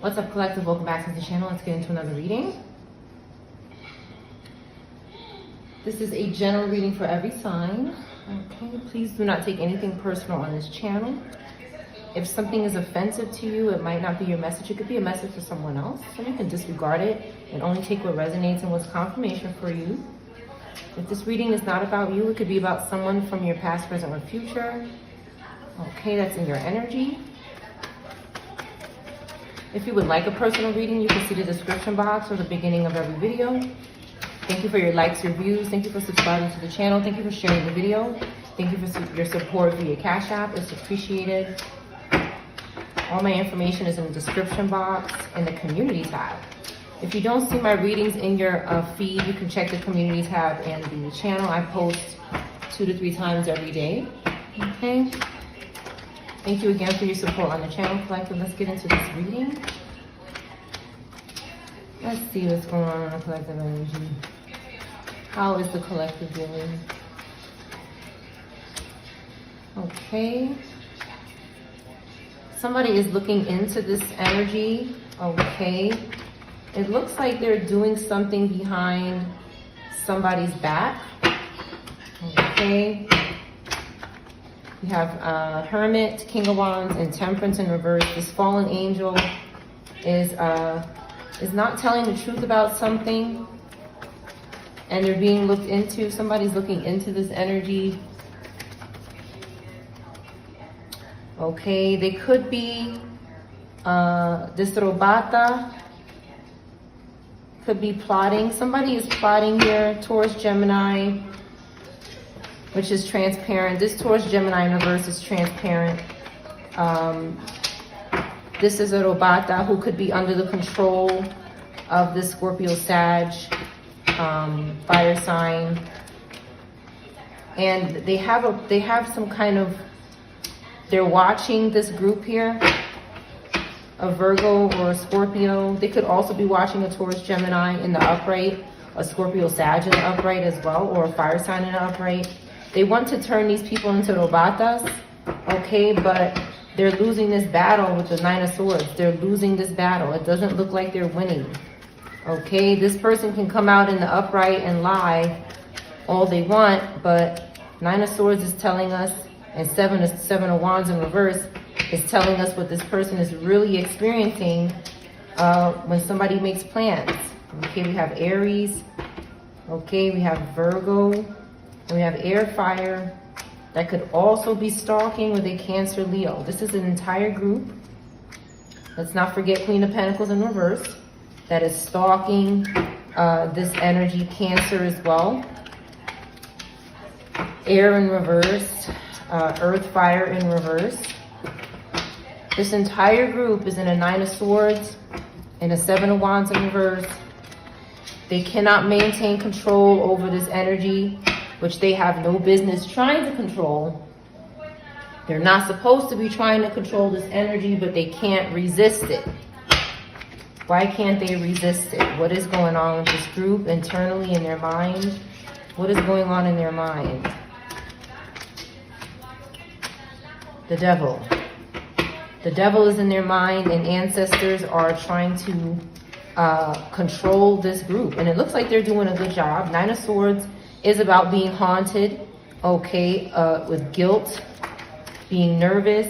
What's up, collective? Welcome back to the channel. Let's get into another reading. This is a general reading for every sign. Okay, please do not take anything personal on this channel. If something is offensive to you, it might not be your message. It could be a message for someone else. So you can disregard it and only take what resonates and what's confirmation for you. If this reading is not about you, it could be about someone from your past, present, or future. Okay, that's in your energy. If you would like a personal reading, you can see the description box or the beginning of every video. Thank you for your likes, your views. Thank you for subscribing to the channel. Thank you for sharing the video. Thank you for your support via Cash App. It's appreciated. All my information is in the description box and the community tab. If you don't see my readings in your feed, you can check the community tab and the channel. I post 2 to 3 times every day. Okay. Thank you again for your support on the channel, collective. Let's get into this reading. Let's see what's going on in the collective energy. How is the collective doing? Okay. Somebody is looking into this energy. Okay. It looks like they're doing something behind somebody's back. Okay. We have Hermit, King of Wands, and Temperance in reverse. This fallen angel is not telling the truth about something, and they're being looked into. Somebody's looking into this energy. Okay, they could be disrobata, could be plotting. Somebody is plotting here towards Gemini, which is transparent. This Taurus Gemini in reverse is transparent. This is a Robata who could be under the control of this Scorpio Sag fire sign. And they have some kind of, they're watching this group here, a Virgo or a Scorpio. They could also be watching a Taurus Gemini in the upright, a Scorpio Sag in the upright as well, or a fire sign in the upright. They want to turn these people into robatas, okay, but they're losing this battle with the 9 of Swords. They're losing this battle. It doesn't look like they're winning, okay? This person can come out in the upright and lie all they want, but 9 of Swords is telling us, and 7 of Wands in reverse is telling us what this person is really experiencing when somebody makes plans. Okay, we have Aries, okay, we have Virgo, and we have air, fire. That could also be stalking with a Cancer, Leo. This is an entire group. Let's not forget Queen of Pentacles in reverse. That is stalking this energy, Cancer as well. Air in reverse, earth, fire in reverse. This entire group is in a 9 of Swords and a 7 of Wands in reverse. They cannot maintain control over this energy, which they have no business trying to control. They're not supposed to be trying to control this energy, but they can't resist it. Why can't they resist it? What is going on with this group internally in their mind? What is going on in their mind? The devil. The devil is in their mind, and ancestors are trying to control this group. And it looks like they're doing a good job. 9 of Swords is about being haunted, okay, with guilt, being nervous,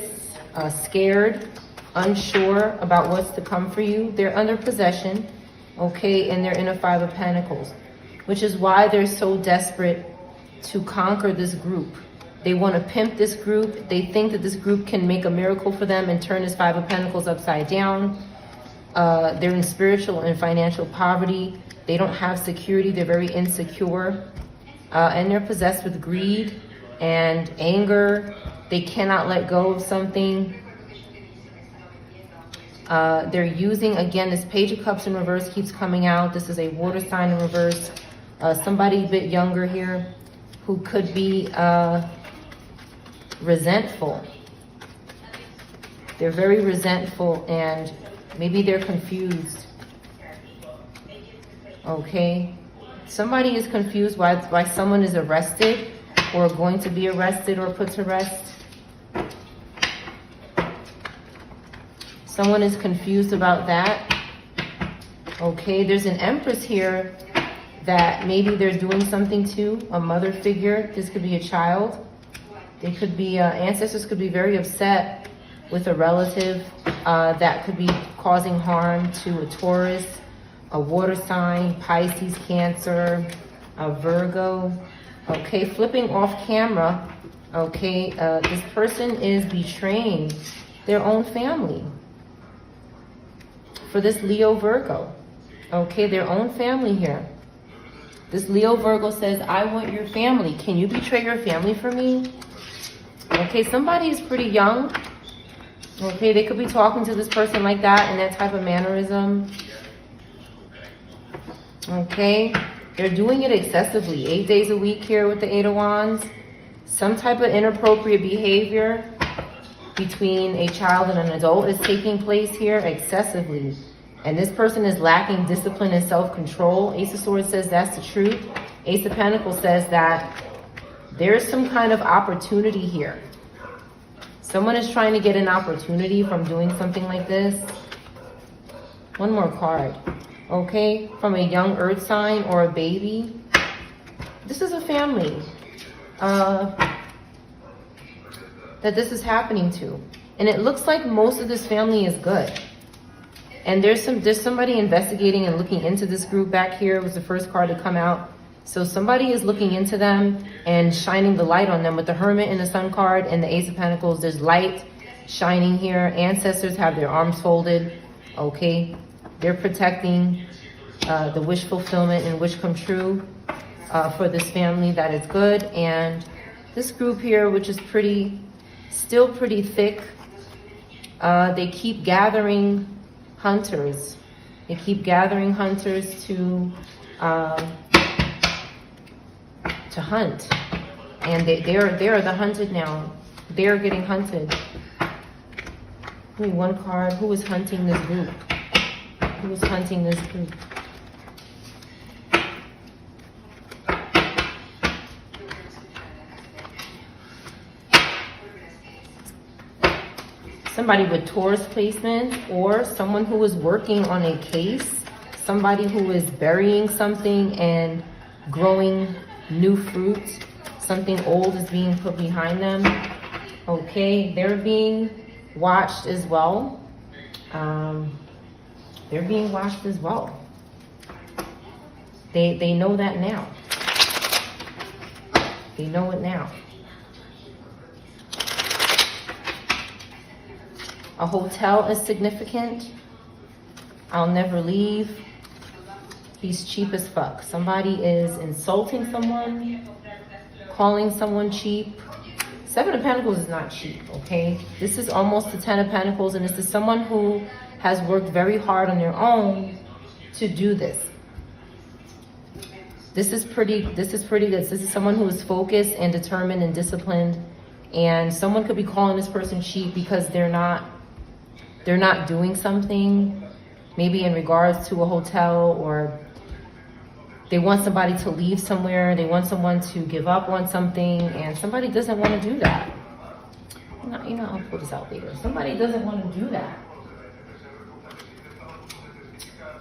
scared, unsure about what's to come for you. They're under possession, okay, and they're in a 5 of Pentacles, which is why they're so desperate to conquer this group. They want to pimp this group. They think that this group can make a miracle for them and turn this 5 of Pentacles upside down. They're in spiritual and financial poverty. They don't have security. They're very insecure. And they're possessed with greed and anger. They cannot let go of something. They're using, again, this Page of Cups in reverse keeps coming out. This is a water sign in reverse. Somebody a bit younger here who could be resentful. They're very resentful, and maybe they're confused. Okay? Somebody is confused why someone is arrested or going to be arrested or put to rest. Someone is confused about that. Okay, there's an Empress here that maybe they're doing something to, a mother figure. This could be a child. They could be, ancestors could be very upset with a relative that could be causing harm to a Taurus, a water sign, Pisces, Cancer, a Virgo. Okay, flipping off camera. Okay, this person is betraying their own family. For this Leo Virgo. Okay, their own family here. This Leo Virgo says, I want your family. Can you betray your family for me? Okay, somebody is pretty young. Okay, they could be talking to this person like that in that type of mannerism. Okay, they're doing it excessively. 8 days a week here with the Eight of Wands. Some type of inappropriate behavior between a child and an adult is taking place here excessively. And this person is lacking discipline and self-control. Ace of Swords says that's the truth. Ace of Pentacles says that there's some kind of opportunity here. Someone is trying to get an opportunity from doing something like this. One more card. Okay, from a young earth sign or a baby. This is a family that this is happening to. And it looks like most of this family is good. And there's somebody investigating and looking into this group back here. It was the first card to come out. So somebody is looking into them and shining the light on them with the Hermit and the Sun card and the Ace of Pentacles. There's light shining here. Ancestors have their arms folded. Okay, they're protecting the wish fulfillment and wish come true for this family. That is good. And this group here, which is still pretty thick, they keep gathering hunters. They keep gathering hunters to hunt. And they are the hunted now. They are getting hunted. Give me one card. Who is hunting this group? Who is hunting this group? Somebody with Taurus placement, or someone who is working on a case, somebody who is burying something and growing new fruits. Something old is being put behind them. Okay, they're being watched as well. They're being watched as well. They know that now. They know it now. A hotel is significant. I'll never leave. He's cheap as fuck. Somebody is insulting someone, calling someone cheap. Seven of Pentacles is not cheap, okay? This is almost the Ten of Pentacles, and this is someone who has worked very hard on their own to do this. This is pretty good. This is someone who is focused and determined and disciplined, and someone could be calling this person cheap because they're not doing something, maybe in regards to a hotel, or they want somebody to leave somewhere. They want someone to give up on something, and somebody doesn't want to do that. You know, I'll pull this out later. Somebody doesn't want to do that.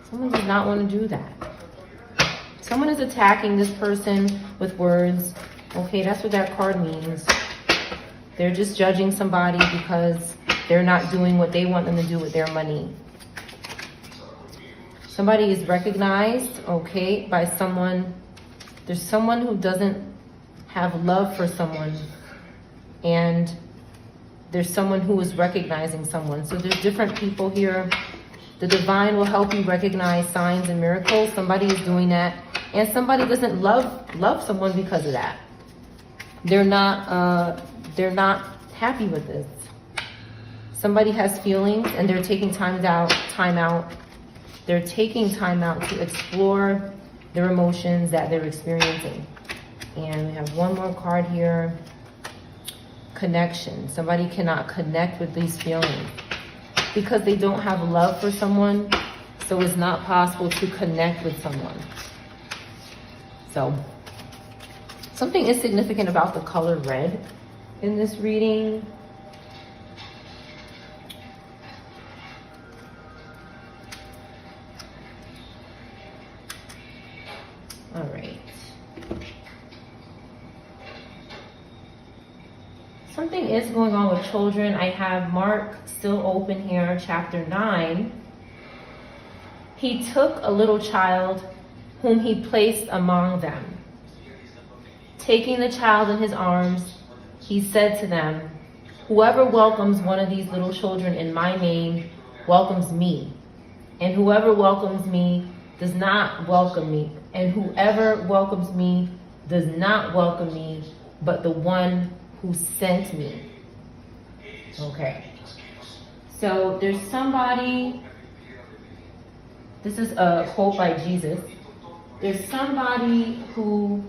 Someone does not want to do that. Someone is attacking this person with words. Okay, that's what that card means. They're just judging somebody because they're not doing what they want them to do with their money. Somebody is recognized, okay, by someone. There's someone who doesn't have love for someone, and there's someone who is recognizing someone. So there's different people here. The divine will help you recognize signs and miracles. Somebody is doing that, and somebody doesn't love someone because of that. They're not happy with this. Somebody has feelings, and they're taking time out. They're taking time out to explore their emotions that they're experiencing. And we have one more card here. Connection. Somebody cannot connect with these feelings because they don't have love for someone. So it's not possible to connect with someone. So something is significant about the color red in this reading. something is going on with children. I have Mark still open here, chapter 9. He took a little child whom he placed among them. Taking the child in his arms, he said to them, "Whoever welcomes one of these little children in my name welcomes me. And whoever welcomes me does not welcome me. And whoever welcomes me does not welcome me, but the one who sent me." Okay. So there's somebody, this is a quote by Jesus. There's somebody who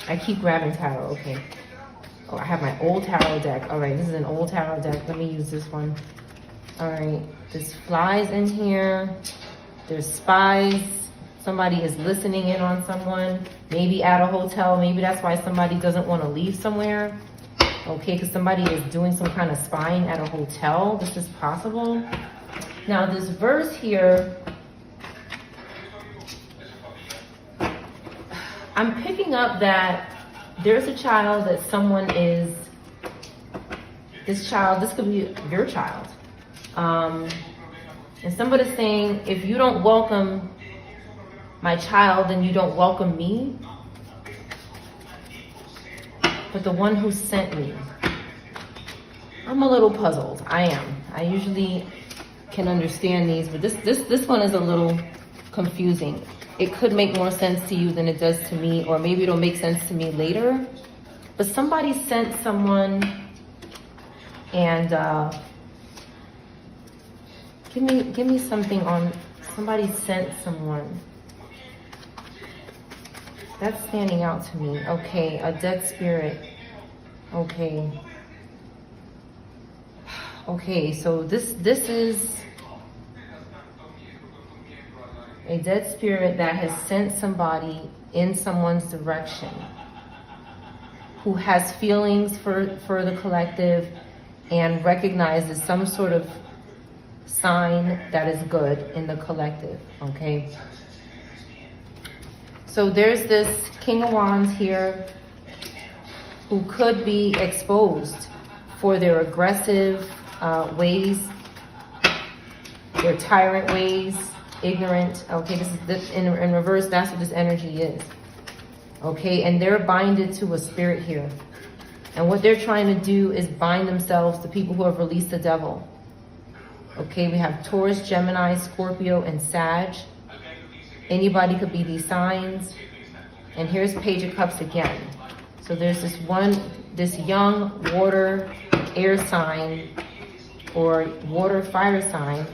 I keep grabbing tarot, okay. Oh, I have my old tarot deck. All right, this is an old tarot deck. Let me use this one. All right, there's flies in here. There's spies. Somebody is listening in on someone, maybe at a hotel. Maybe that's why somebody doesn't want to leave somewhere. Okay, because somebody is doing some kind of spying at a hotel. This is possible. Now, this verse here, I'm picking up that there's a child that someone is, this child, this could be your child. And somebody's saying, if you don't welcome my child, then you don't welcome me. But the one who sent me. I'm a little puzzled. I am. I usually can understand these, but this one is a little confusing. It could make more sense to you than it does to me, or maybe it'll make sense to me later. But somebody sent someone, and give me something on somebody sent someone. That's standing out to me. Okay, a dead spirit. Okay. Okay, so this is a dead spirit that has sent somebody in someone's direction who has feelings for the collective and recognizes some sort of sign that is good in the collective, okay? So there's this King of Wands here who could be exposed for their aggressive ways, their tyrant ways, ignorant. Okay, this is in reverse. That's what this energy is. Okay, and they're binded to a spirit here, and what they're trying to do is bind themselves to people who have released the devil. Okay, we have Taurus, Gemini, Scorpio, and Sag. Anybody could be these signs. And here's Page of Cups again. So there's this young water air sign or water fire sign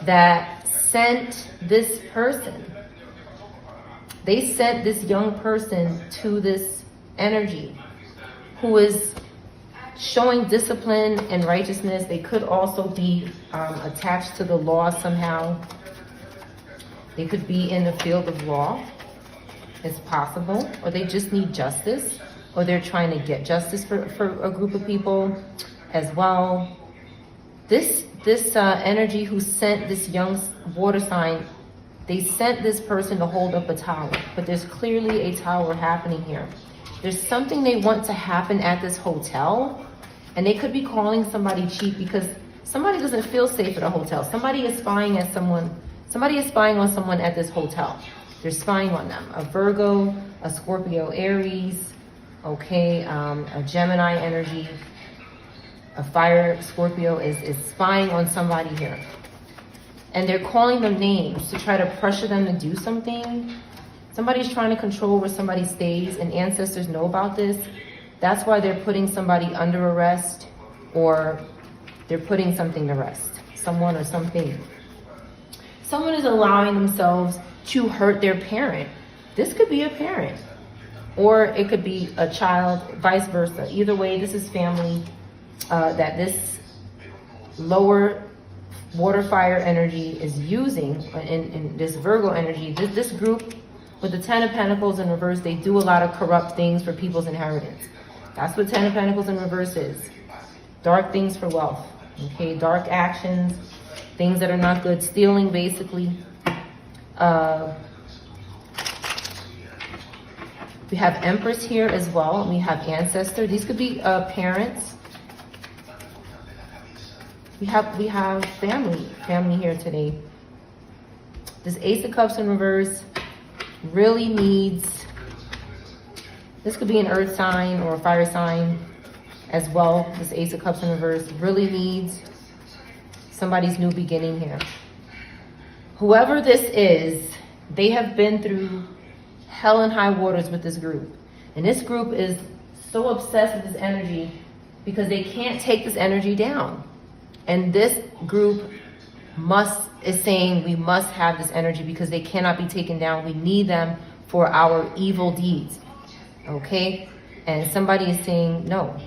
that sent this person. They sent this young person to this energy who is showing discipline and righteousness. They could also be attached to the law somehow. They could be in the field of law. It's possible. Or they just need justice. Or they're trying to get justice for a group of people as well. This energy who sent this young water sign, they sent this person to hold up a tower. But there's clearly a tower happening here. There's something they want to happen at this hotel. And they could be calling somebody cheap because somebody doesn't feel safe at a hotel. Somebody is spying at someone. Somebody is spying on someone at this hotel. They're spying on them. A Virgo, a Scorpio, Aries, okay, a Gemini energy, a fire Scorpio is spying on somebody here. And they're calling them names to try to pressure them to do something. Somebody's trying to control where somebody stays, and ancestors know about this. That's why they're putting somebody under arrest, or they're putting something to rest. Someone or something. Someone is allowing themselves to hurt their parent. This could be a parent, or it could be a child, vice versa. Either way, this is family. That this lower water fire energy is using in this Virgo energy. This group with the Ten of Pentacles in reverse, they do a lot of corrupt things for people's inheritance. That's what Ten of Pentacles in reverse is. Dark things for wealth. Okay, dark actions, things that are not good, stealing basically. We have Empress here as well, and we have Ancestor. These could be parents. We have family here today. This Ace of Cups in reverse really needs, this could be an earth sign or a fire sign as well. This Ace of Cups in reverse really needs somebody's new beginning here. Whoever this is, they have been through hell and high waters with this group. And this group is so obsessed with this energy because they can't take this energy down. And this group is saying we must have this energy because they cannot be taken down. We need them for our evil deeds. Okay? And somebody is saying, no.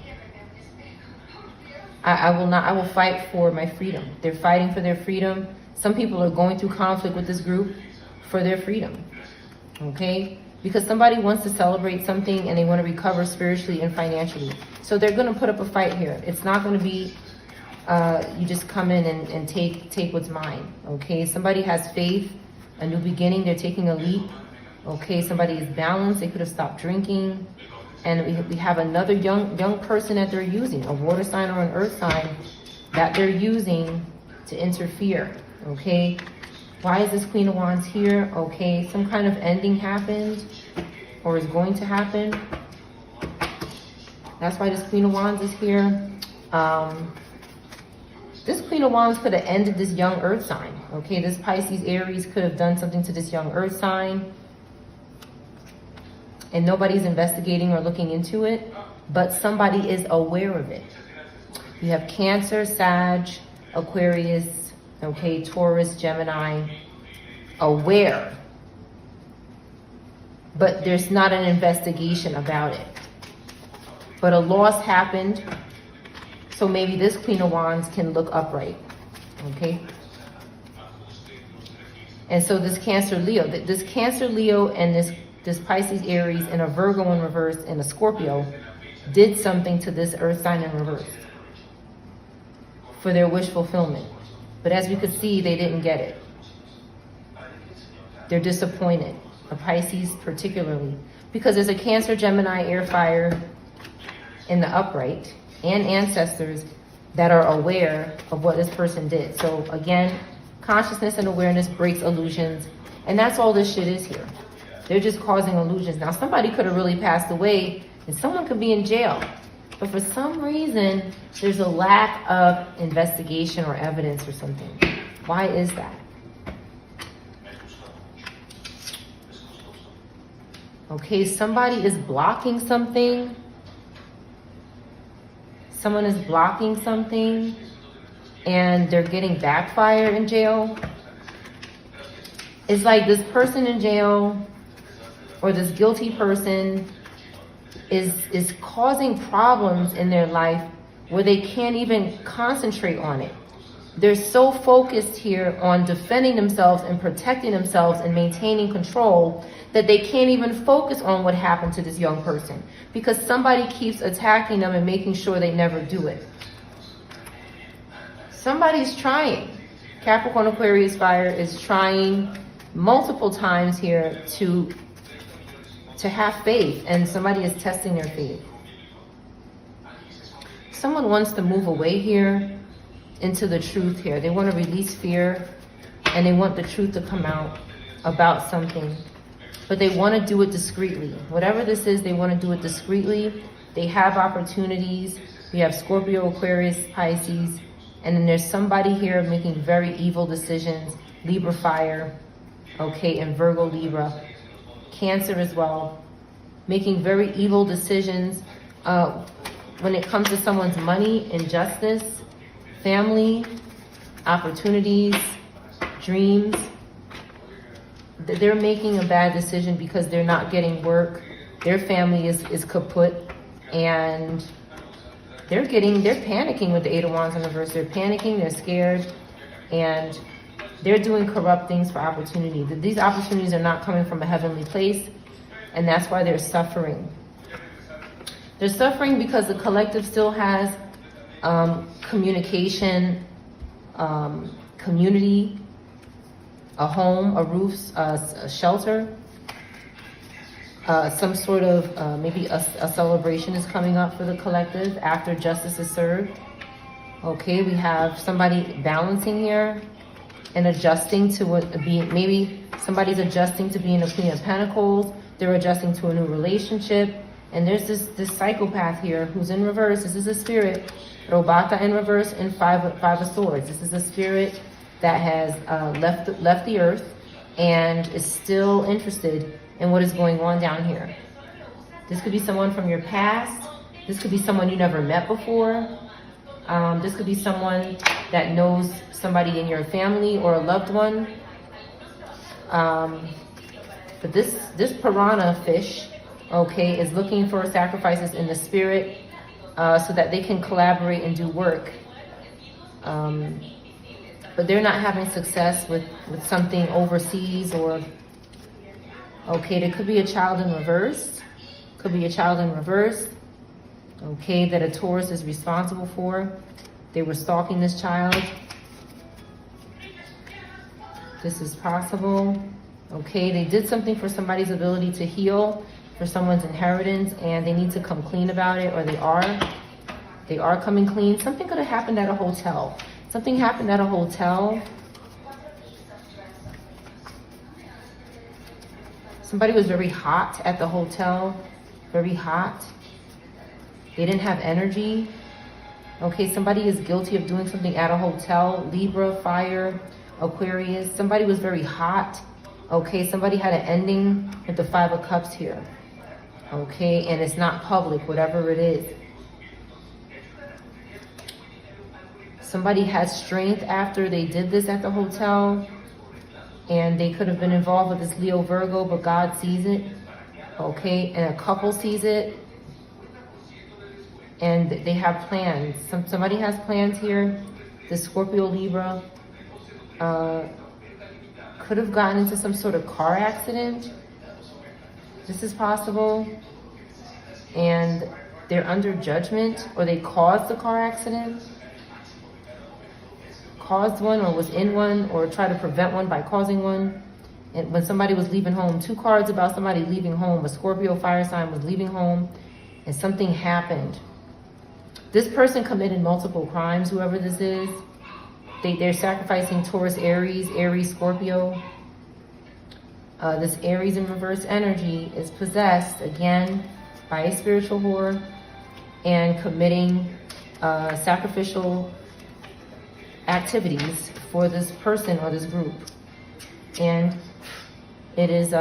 I will not. I will fight for my freedom. They're fighting for their freedom. Some people are going through conflict with this group for their freedom. Okay? Because somebody wants to celebrate something and they want to recover spiritually and financially. So they're going to put up a fight here. It's not going to be you just come in and take what's mine. Okay? Somebody has faith, a new beginning. They're taking a leap. Okay? Somebody is balanced. They could have stopped drinking. And we have another young person that they're using, a water sign or an earth sign, that they're using to interfere. Okay? Why is this Queen of Wands here? Okay, some kind of ending happened or is going to happen. That's why this Queen of Wands is here. This Queen of Wands could have ended this young earth sign. Okay, this Pisces, Aries could have done something to this young earth sign. And nobody's investigating or looking into it, but somebody is aware of it. You have Cancer, Sag, Aquarius, okay, Taurus, Gemini, aware. But there's not an investigation about it. But a loss happened, so maybe this Queen of Wands can look upright, okay? And so this Cancer, Leo, and this Pisces, Aries, and a Virgo in reverse and a Scorpio did something to this earth sign in reverse for their wish fulfillment. But as we could see, they didn't get it. They're disappointed, a Pisces particularly, because there's a Cancer, Gemini, air, fire in the upright and ancestors that are aware of what this person did. So again, consciousness and awareness breaks illusions, and that's all this shit is here. They're just causing illusions. Now, somebody could have really passed away and someone could be in jail. But for some reason, there's a lack of investigation or evidence or something. Why is that? Okay, somebody is blocking something. Someone is blocking something and they're getting backfire in jail. It's like this person in jail or this guilty person is causing problems in their life where they can't even concentrate on it. They're so focused here on defending themselves and protecting themselves and maintaining control that they can't even focus on what happened to this young person because somebody keeps attacking them and making sure they never do it. Somebody's trying. Capricorn, Aquarius, fire is trying multiple times here to have faith, and somebody is testing their faith. Someone wants to move away here into the truth here. They want to release fear and they want the truth to come out about something, but they want to do it discreetly. Whatever this is, they want to do it discreetly. They have opportunities. We have Scorpio, Aquarius, Pisces, and then there's somebody here making very evil decisions. Libra, fire, okay, and Virgo, Libra. Cancer as well, making very evil decisions when it comes to someone's money, injustice, family, opportunities, dreams. They're making a bad decision because they're not getting work. Their family is kaput, and they're panicking with the Eight of Wands in reverse. They're panicking, they're scared, and they're doing corrupt things for opportunity. These opportunities are not coming from a heavenly place, and that's why they're suffering. They're suffering because the collective still has communication, community, a home, a roof, a shelter. Some sort of, maybe a celebration is coming up for the collective after justice is served. Okay, we have somebody balancing here and adjusting to what maybe somebody's adjusting to being a Queen of Pentacles. They're adjusting to a new relationship. And there's this psychopath here who's in reverse. This is a spirit. Robata in reverse and five of swords. This is a spirit that has left the earth and is still interested in what is going on down here. This could be someone from your past. This could be someone you never met before. This could be someone that knows somebody in your family or a loved one. But this piranha fish, okay, is looking for sacrifices in the spirit so that they can collaborate and do work. But they're not having success with something overseas or, okay, there could be a child in reverse. Could be a child in reverse, okay, that a Taurus is responsible for. They were stalking this child. This is possible. Okay, they did something for somebody's ability to heal, for someone's inheritance, and they need to come clean about it, or they are coming clean. Something could have happened at a hotel. Something happened at a hotel. Somebody was very hot at the hotel, very hot. They didn't have energy. Okay, somebody is guilty of doing something at a hotel. Libra, fire, Aquarius. Somebody was very hot. Okay, somebody had an ending with the Five of Cups here. Okay, and it's not public, whatever it is. Somebody had strength after they did this at the hotel, and they could have been involved with this Leo Virgo, but God sees it. Okay, and a couple sees it, and they have plans. Somebody has plans here. The Scorpio Libra could have gotten into some sort of car accident. This is possible. And they're under judgment, or they caused the car accident. Caused one, or was in one, or tried to prevent one by causing one. And when somebody was leaving home, 2 cards about somebody leaving home. A Scorpio fire sign was leaving home and something happened. This person committed multiple crimes, whoever this is. They're sacrificing Taurus, Aries, Scorpio. This Aries in reverse energy is possessed, again, by a spiritual whore and committing sacrificial activities for this person or this group. And it is,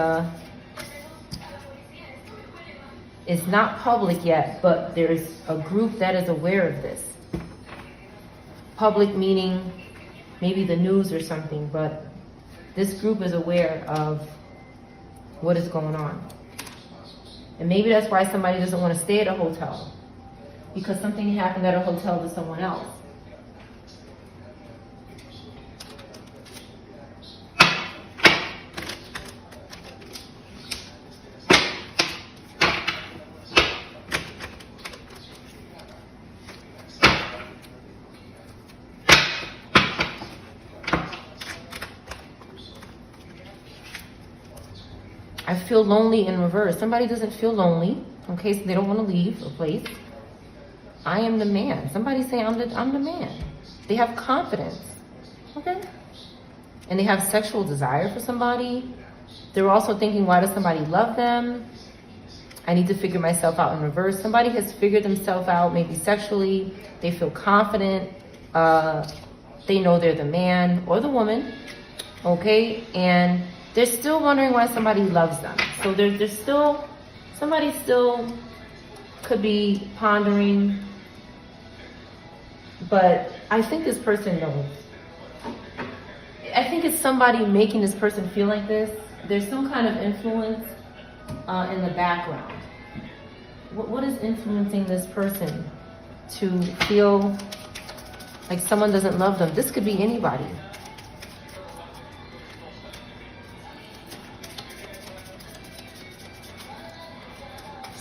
it's not public yet, but there's a group that is aware of this. Public meaning maybe the news or something, but this group is aware of what is going on. And maybe that's why somebody doesn't want to stay at a hotel, because something happened at a hotel to someone else. I feel lonely in reverse. Somebody doesn't feel lonely, okay, so they don't want to leave a place. I am the man. Somebody say I'm the man. They have confidence, okay? And they have sexual desire for somebody. They're also thinking, why does somebody love them? I need to figure myself out in reverse. Somebody has figured themselves out, maybe sexually. They feel confident. They know they're the man or the woman, okay? And they're still wondering why somebody loves them. So there's still, somebody still could be pondering, but I think this person knows. I think it's somebody making this person feel like this. There's some kind of influence in the background. What is influencing this person to feel like someone doesn't love them? This could be anybody.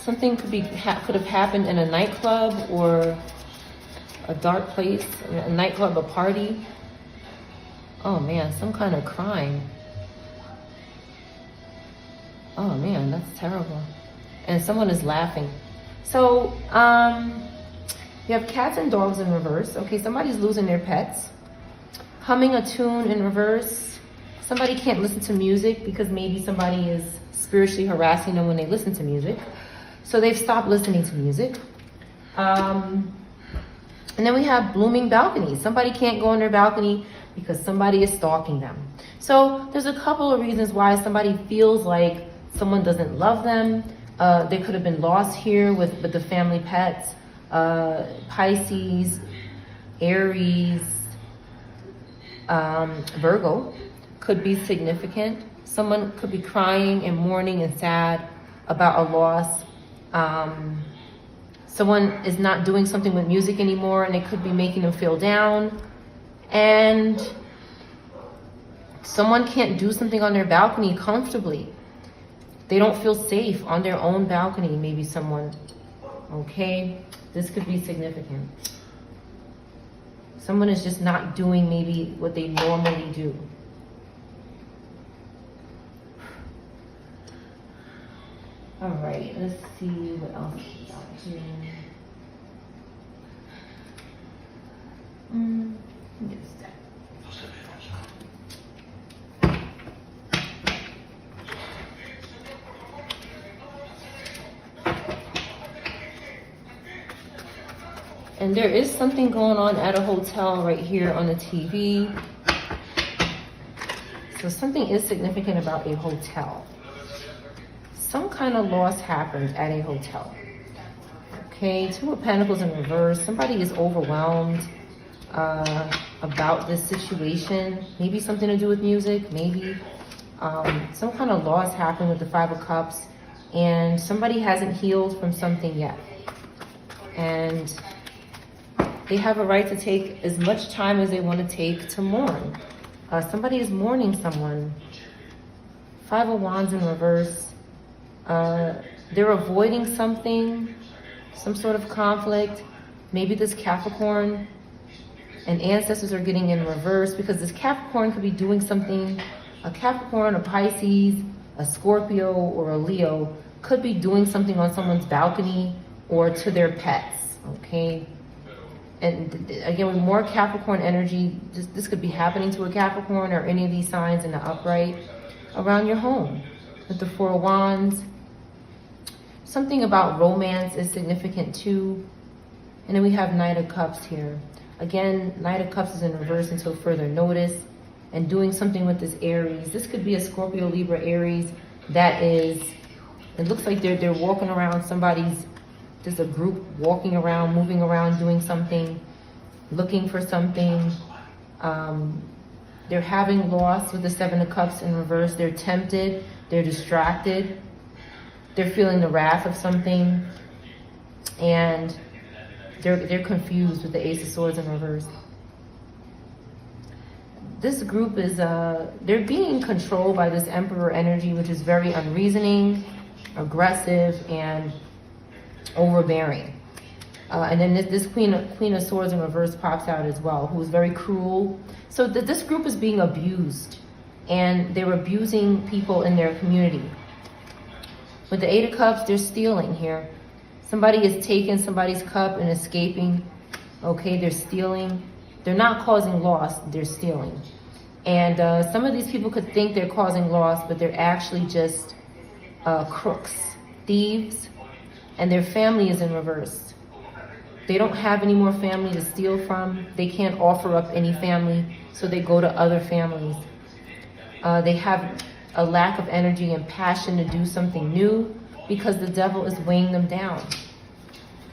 Something could have happened in a nightclub or a dark place, a nightclub, a party. Oh man, some kind of crime. Oh man, that's terrible. and someone is laughing. So, you have cats and dogs in reverse. Okay, somebody's losing their pets. Humming a tune in reverse. Somebody can't listen to music because maybe somebody is spiritually harassing them when they listen to music. So they've stopped listening to music. And then we have blooming balconies. Somebody can't go on their balcony because somebody is stalking them. So there's a couple of reasons why somebody feels like someone doesn't love them. They could have been lost here with the family pets. Pisces, Aries, Virgo could be significant. Someone could be crying and mourning and sad about a loss. Someone is not doing something with music anymore, and it could be making them feel down. And someone can't do something on their balcony comfortably. They don't feel safe on their own balcony, maybe someone. Okay, this could be significant. Someone is just not doing maybe what they normally do. All right, let's see what else is out here. Get this down. And there is something going on at a hotel right here on the TV. So something is significant about a hotel. Some kind of loss happened at a hotel. Okay, Two of Pentacles in reverse. Somebody is overwhelmed about this situation. Maybe something to do with music. Maybe some kind of loss happened with the Five of Cups. And somebody hasn't healed from something yet. And they have a right to take as much time as they want to take to mourn. Somebody is mourning someone. Five of Wands in reverse. They're avoiding something, some sort of conflict. Maybe this Capricorn and ancestors are getting in reverse because this Capricorn could be doing something. A Capricorn, a Pisces, a Scorpio, or a Leo could be doing something on someone's balcony or to their pets, okay? And again, with more Capricorn energy, this could be happening to a Capricorn or any of these signs in the upright around your home. With the Four of Wands, something about romance is significant too. And then we have Knight of Cups here. Again, Knight of Cups is in reverse until further notice. And doing something with this Aries. This could be a Scorpio, Libra, Aries that is, it looks like they're walking around somebody's, there's a group walking around, moving around, doing something, looking for something. They're having loss with the Seven of Cups in reverse. They're tempted. They're distracted. They're feeling the wrath of something. And they're confused with the Ace of Swords in reverse. This group is, they're being controlled by this Emperor energy, which is very unreasoning, aggressive, and overbearing. And then this Queen of Swords in reverse pops out as well, who's very cruel. So this group is being abused, and they're abusing people in their community. With the Eight of Cups, they're stealing here. Somebody is taking somebody's cup and escaping. Okay, they're stealing. They're not causing loss, they're stealing. And some of these people could think they're causing loss, but they're actually just crooks, thieves, and their family is in reverse. They don't have any more family to steal from. They can't offer up any family, so they go to other families. They have a lack of energy and passion to do something new because the devil is weighing them down.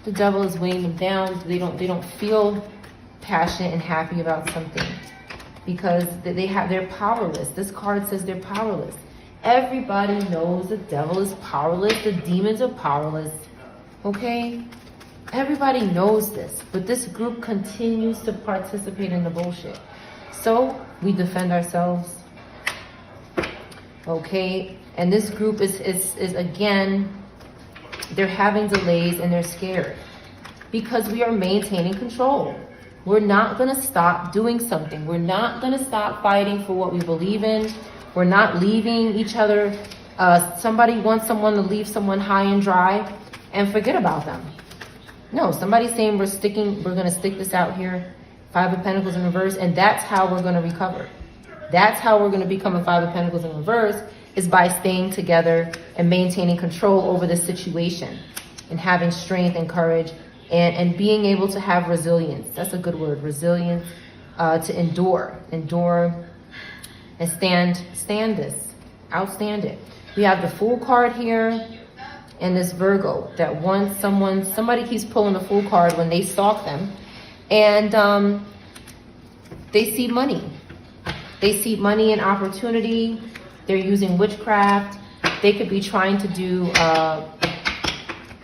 The devil is weighing them down. They don't feel passionate and happy about something because they're powerless. This card says they're powerless. Everybody knows the devil is powerless. The demons are powerless. Okay? Everybody knows this, but this group continues to participate in the bullshit. So we defend ourselves. Okay? And this group is again, they're having delays and they're scared because we are maintaining control. We're not going to stop doing something. We're not going to stop fighting for what we believe in. We're not leaving each other Somebody wants someone to leave someone high and dry and forget about them. No, somebody's saying we're going to stick this out here, Five of Pentacles in reverse, and that's how we're going to recover. That's how we're going to become a Five of Pentacles in reverse, is by staying together and maintaining control over the situation and having strength and courage and being able to have resilience. That's a good word, resilience, to endure and stand this, outstand it. We have the Fool card here and this Virgo that wants somebody keeps pulling the Fool card when they stalk them, and they see money. They see money and opportunity. They're using witchcraft. They could be trying to do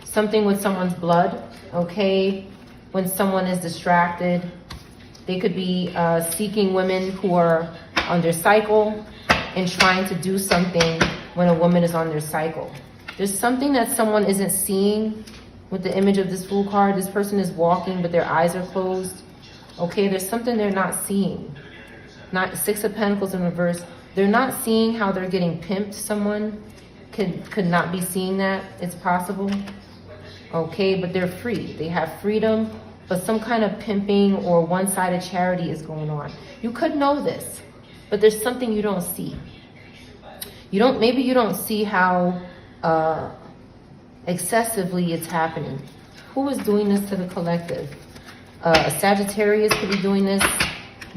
something with someone's blood, okay? When someone is distracted. They could be seeking women who are on their cycle and trying to do something when a woman is on their cycle. There's something that someone isn't seeing with the image of this Fool card. This person is walking, but their eyes are closed. Okay, there's something they're not seeing. Not Six of Pentacles in reverse. They're not seeing how they're getting pimped. Someone could not be seeing that. It's possible. Okay, but they're free. They have freedom, but some kind of pimping or one-sided charity is going on. You could know this, but there's something you don't see. Maybe you don't see how excessively it's happening. Who is doing this to the collective? A Sagittarius could be doing this,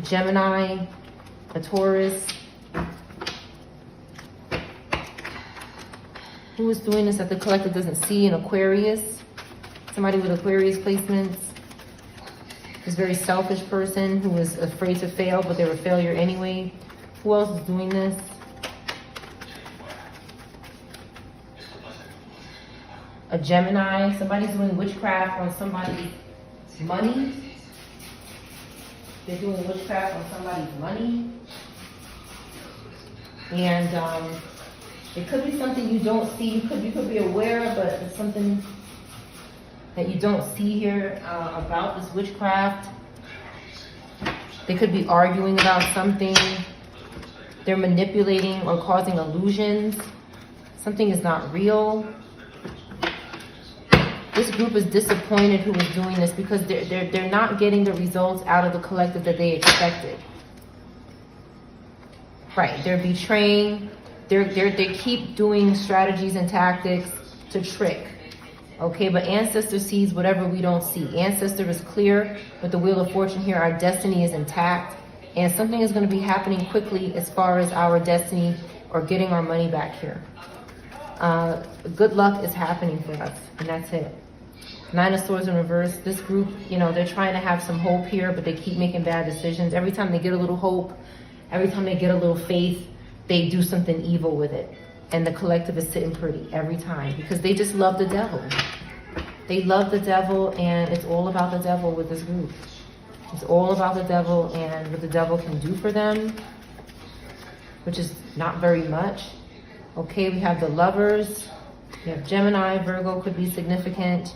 Gemini, a Taurus. Who is doing this that the collective doesn't see? An Aquarius, somebody with Aquarius placements. This very selfish person who is afraid to fail, but they're a failure anyway. Who else is doing this? A Gemini, somebody's doing witchcraft on somebody's money. They're doing witchcraft on somebody's money. And it could be something you don't see. You could be aware, but it's something that you don't see here about this witchcraft. They could be arguing about something. They're manipulating or causing illusions. Something is not real. This group is disappointed who is doing this because they're not getting the results out of the collective that they expected. Right, they're betraying. They keep doing strategies and tactics to trick. Okay, but Ancestor sees whatever we don't see. Ancestor is clear with the Wheel of Fortune here. Our destiny is intact, and something is going to be happening quickly as far as our destiny or getting our money back here. Good luck is happening for us, and that's it. Nine of Swords in reverse. This group, they're trying to have some hope here, but they keep making bad decisions. Every time they get a little hope, every time they get a little faith, they do something evil with it. And the collective is sitting pretty every time because they just love the devil. They love the devil, and it's all about the devil with this group. It's all about the devil and what the devil can do for them, which is not very much. Okay, we have the Lovers. We have Gemini, Virgo could be significant.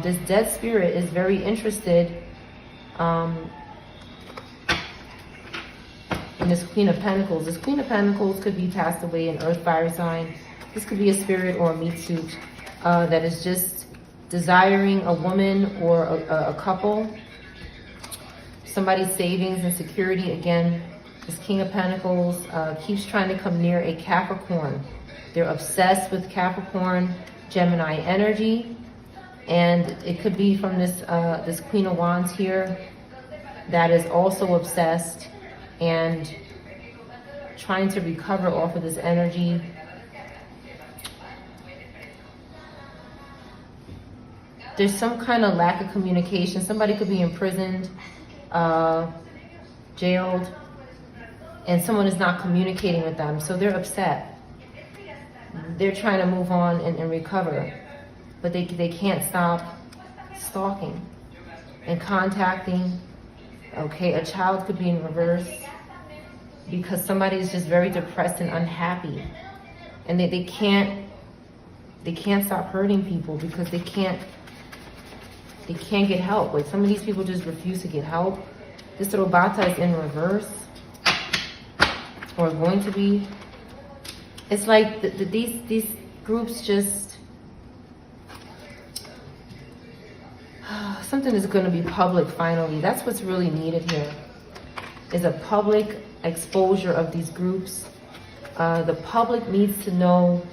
This dead spirit is very interested in this Queen of Pentacles. This Queen of Pentacles could be passed away in Earth fire sign. This could be a spirit or a meat suit that is just desiring a woman or a couple. Somebody's savings and security. Again, this King of Pentacles keeps trying to come near a Capricorn. They're obsessed with Capricorn, Gemini energy. And it could be from this Queen of Wands here that is also obsessed and trying to recover off of this energy. There's some kind of lack of communication. Somebody could be imprisoned, jailed, and someone is not communicating with them. So they're upset. They're trying to move on and recover. But they can't stop stalking and contacting. Okay, a child could be in reverse because somebody is just very depressed and unhappy. And they can't stop hurting people because they can't get help. Like, some of these people just refuse to get help. This Robata is in reverse, or going to be. It's like these groups just, something is going to be public finally. That's what's really needed here, is a public exposure of these groups. The public needs to know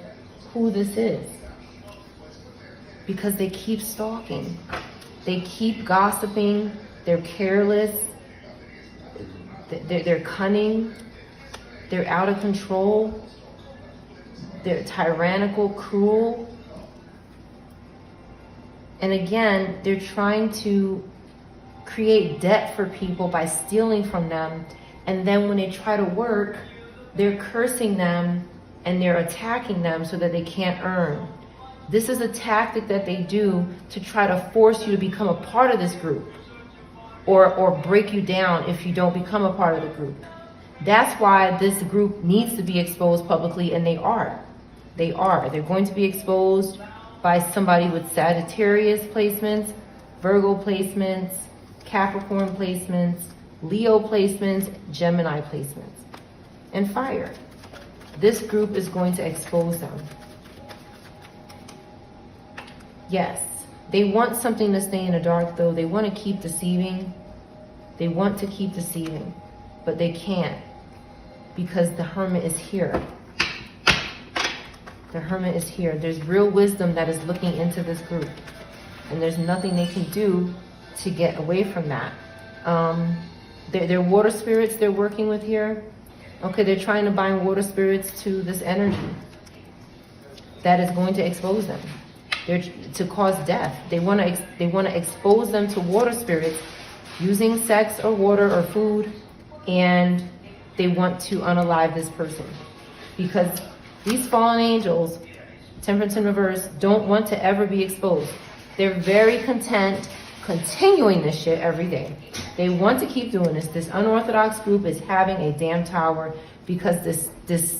who this is, because they keep stalking. They keep gossiping. They're careless. They're cunning. They're out of control. They're tyrannical, cruel. And again, they're trying to create debt for people by stealing from them. And then when they try to work, they're cursing them and they're attacking them so that they can't earn. This is a tactic that they do to try to force you to become a part of this group, or break you down if you don't become a part of the group. That's why this group needs to be exposed publicly, and they are. They are. They're going to be exposed by somebody with Sagittarius placements, Virgo placements, Capricorn placements, Leo placements, Gemini placements, and fire. This group is going to expose them. Yes, they want something to stay in the dark though. They want to keep deceiving. They want to keep deceiving, but they can't, because the Hermit is here. The Hermit is here. There's real wisdom that is looking into this group, and there's nothing they can do to get away from that. They're water spirits they're working with here. Okay, they're trying to bind water spirits to this energy that is going to expose them. They're to cause death. They want to expose them to water spirits using sex or water or food, and they want to unalive this person, because these fallen angels, Temperance in reverse, don't want to ever be exposed. They're very content continuing this shit every day. They want to keep doing this. This unorthodox group is having a damn tower because this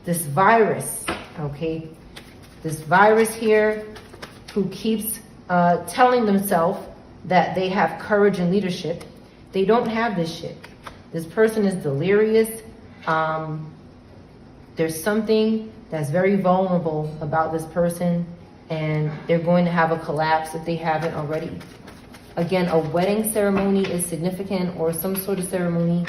virus, okay, this virus here, who keeps telling themselves that they have courage and leadership, they don't have this shit. This person is delirious. There's something that's very vulnerable about this person, and they're going to have a collapse if they haven't already. Again, a wedding ceremony is significant, or some sort of ceremony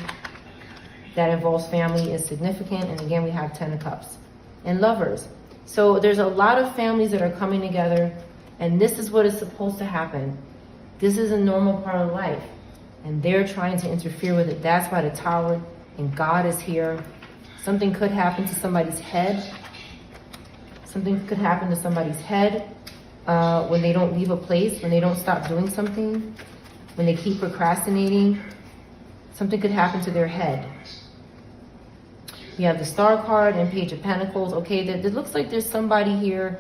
that involves family is significant. And again, we have 10 of Cups. And Lovers. So there's a lot of families that are coming together, and this is what is supposed to happen. This is a normal part of life, and they're trying to interfere with it. That's why the Tower and God is here. Something could happen to somebody's head. Something could happen to somebody's head when they don't leave a place, when they don't stop doing something, when they keep procrastinating. Something could happen to their head. We have the Star card and Page of Pentacles. Okay, it looks like there's somebody here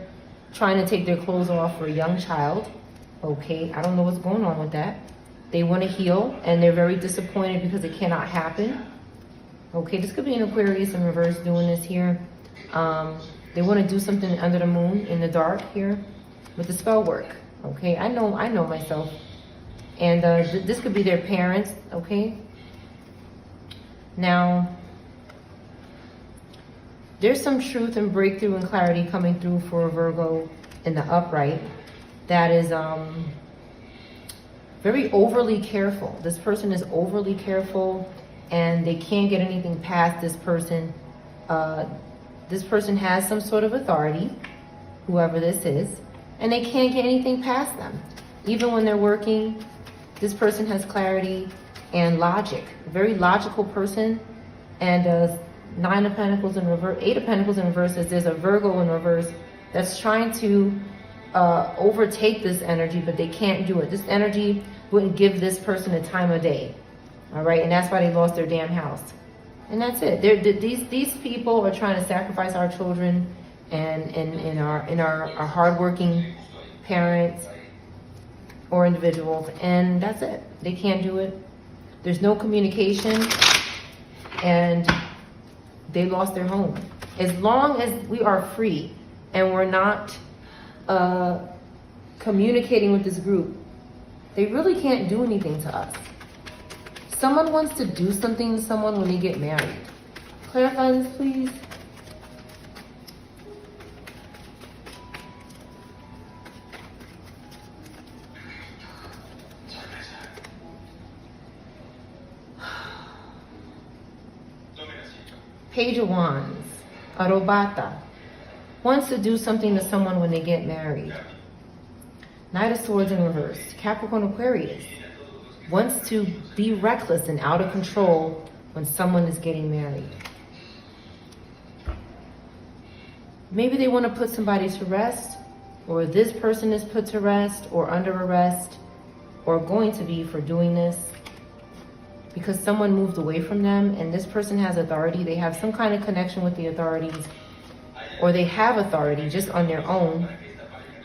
trying to take their clothes off for a young child. Okay, I don't know what's going on with that. They want to heal, and they're very disappointed because it cannot happen. Okay, this could be an Aquarius in reverse doing this here. They want to do something under the moon, in the dark here, with the spell work. Okay, I know myself. And this could be their parents, okay? Now, there's some truth and breakthrough and clarity coming through for a Virgo in the upright that is very overly careful. This person is overly careful, and they can't get anything past this person. This person has some sort of authority, whoever this is, and they can't get anything past them. Even when they're working, this person has clarity and logic. A very logical person. And 9 of Pentacles in reverse, 8 of Pentacles in reverse, says there's a Virgo in reverse that's trying to overtake this energy, but they can't do it. This energy wouldn't give this person a time of day. All right, and that's why they lost their damn house. And that's it. These people are trying to sacrifice our children and our hardworking parents or individuals, and that's it. They can't do it. There's no communication, and they lost their home. As long as we are free and we're not communicating with this group, they really can't do anything to us. Someone wants to do something to someone when they get married. Clarify this, please. Page of Wands, Arobata, wants to do something to someone when they get married. Knight of Swords in reverse, Capricorn Aquarius, wants to be reckless and out of control when someone is getting married. Maybe they want to put somebody to rest, or this person is put to rest or under arrest, or going to be for doing this, because someone moved away from them and this person has authority. They have some kind of connection with the authorities, or they have authority just on their own,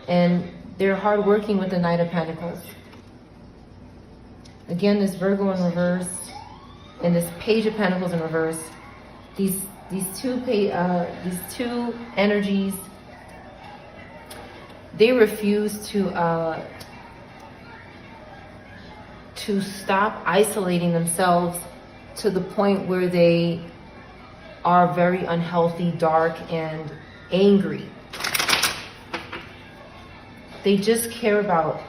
and they're hardworking with the Knight of Pentacles. Again, this Virgo in reverse and this Page of Pentacles in reverse. These two energies, they refuse to stop isolating themselves to the point where they are very unhealthy, dark, and angry. They just care about